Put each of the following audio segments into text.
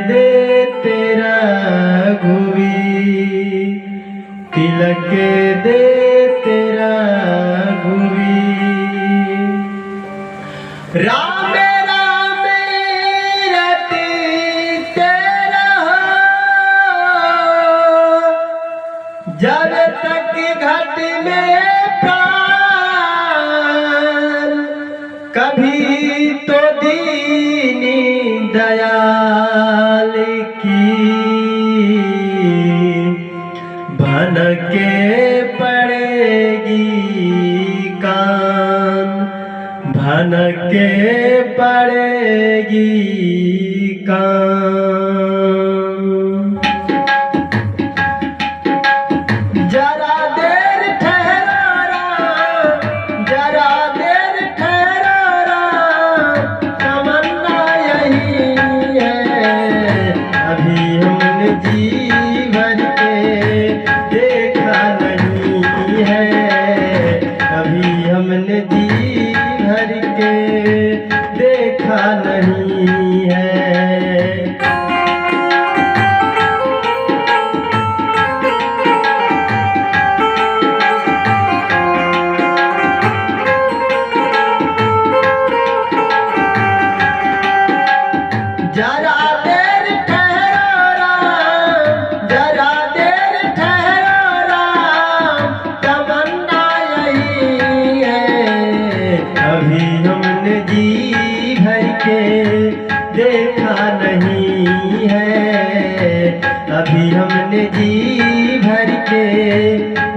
दे तेरा घुवी, तिलक दे तेरा घुवी। राम राम रटते रहो, जब तक घट में प्राण, कभी तो दीनी दयाल की भनके पड़ेगी कान, भनके पड़ेगी कान। जरा देर ठहरो राम, जरा देर ठहरो राम, तमन्ना यही है। अभी हमने जी भर के देखा नहीं है, अभी हमने जी भर के देखा नहीं है। जरा देर ठहरो राम, जरा देर ठहरो राम, तमन्ना यही है। अभी हमने जी भर के देखा नहीं है, अभी हमने जी भर के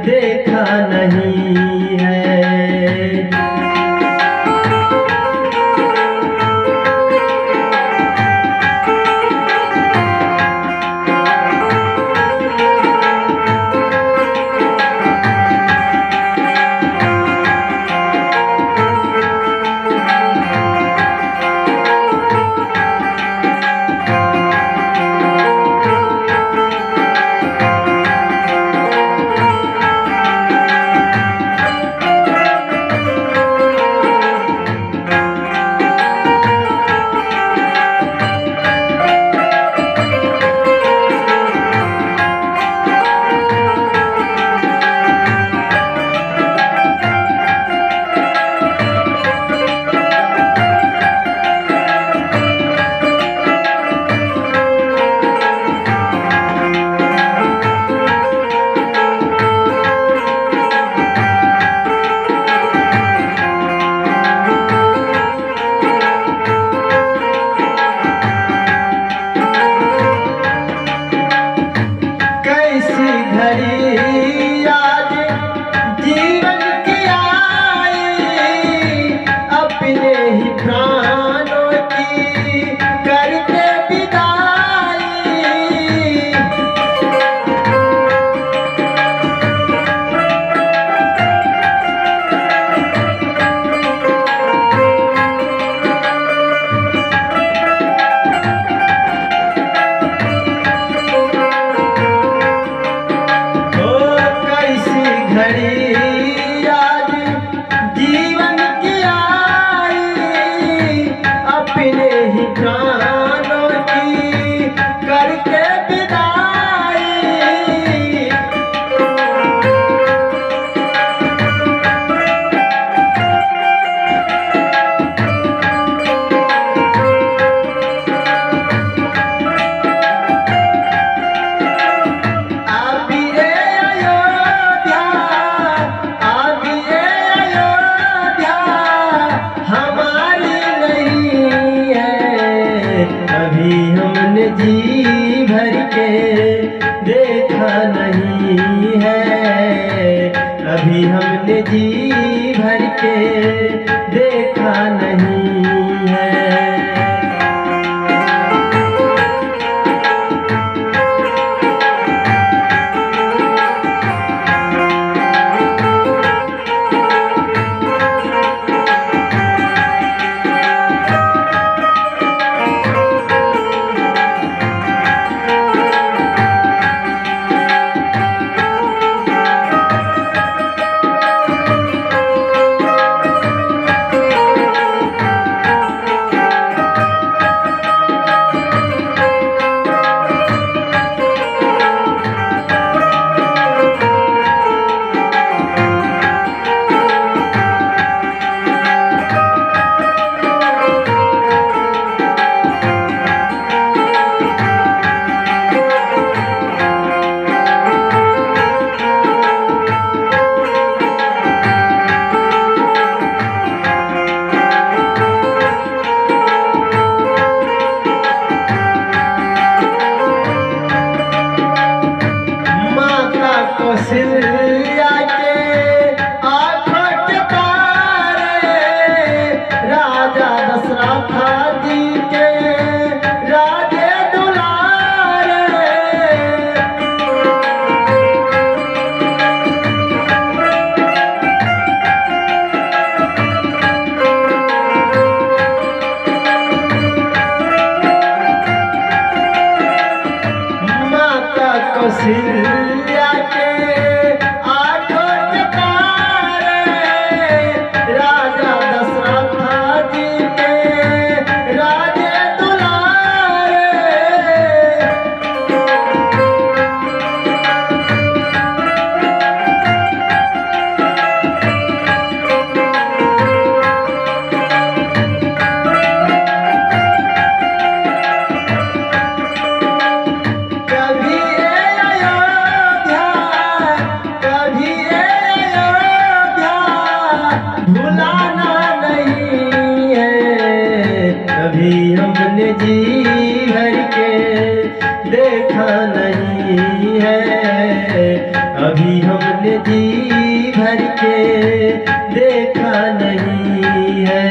देखा नहीं है। जी भर के देखा नहीं है, अभी हमने जी भर के देखा नहीं है। कौशल्या के आँखों के तारे, राजा दशरथ जी के राजे दुलारे। माता कौशल्या के आँखों के तारे, राजा दशरथ जी के राजे दुलारे। कभी अयोध्या, कभी अयोध्या भुलाना नहीं है। कभी हमने जी भर के देखा नहीं है, अभी हमने जी भर के देखा नहीं है।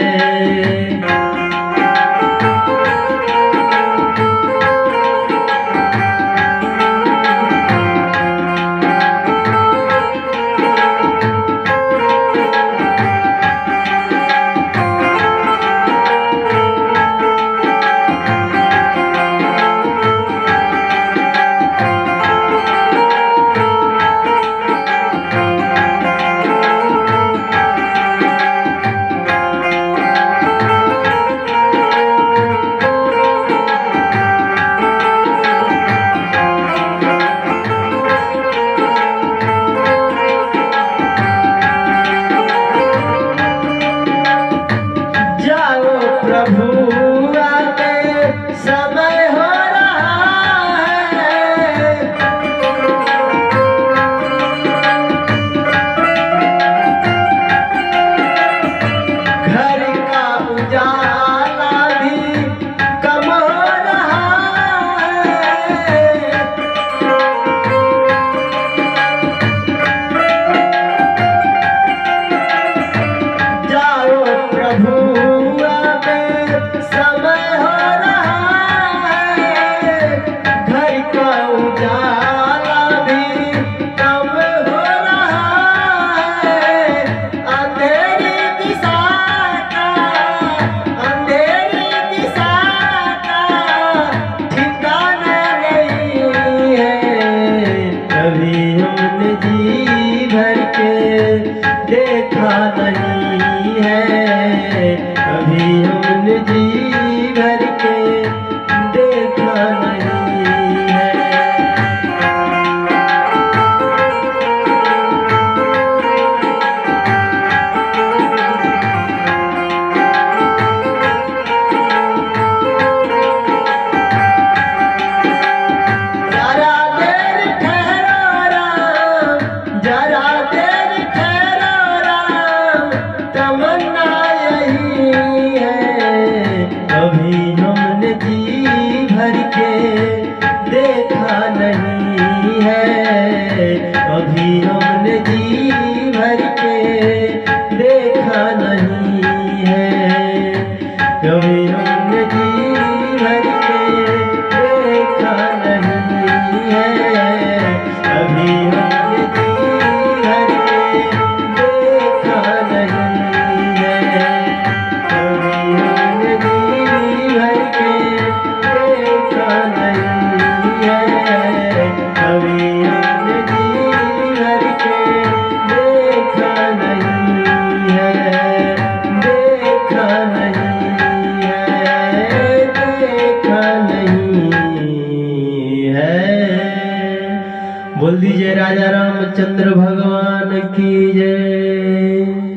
जाओ प्रभु आते समय हो रहा है, घर का उजाला भी कम हो रहा है। जाओ प्रभु आते समय हो रहा है, घर का उजाला भी कम हो रहा है। अंधेरी दिशा का, अंधेरी दिशा का ठिकाना नहीं है। कभी हमने जी भर के देखा नहीं है, कभी हमने जी भर के देखा नहीं है। जरा देर ठहरो राम, जरा देर ठहरो राम, तमन्ना यही है। कभी हमने जी भर के देखा नहीं है, कभी हमने जी भर के देखा नहीं है। कभी हमने जी भर के देखा नहीं है, कभी हमने जी भर के देखा नहीं है। कभी हमने जी भर के देखा नहीं है, कभी हमने जी भर के देखा नहीं है, देखा नहीं है, देखा नहीं है। बोल दीजिए राजा रामचंद्र भगवान की जय।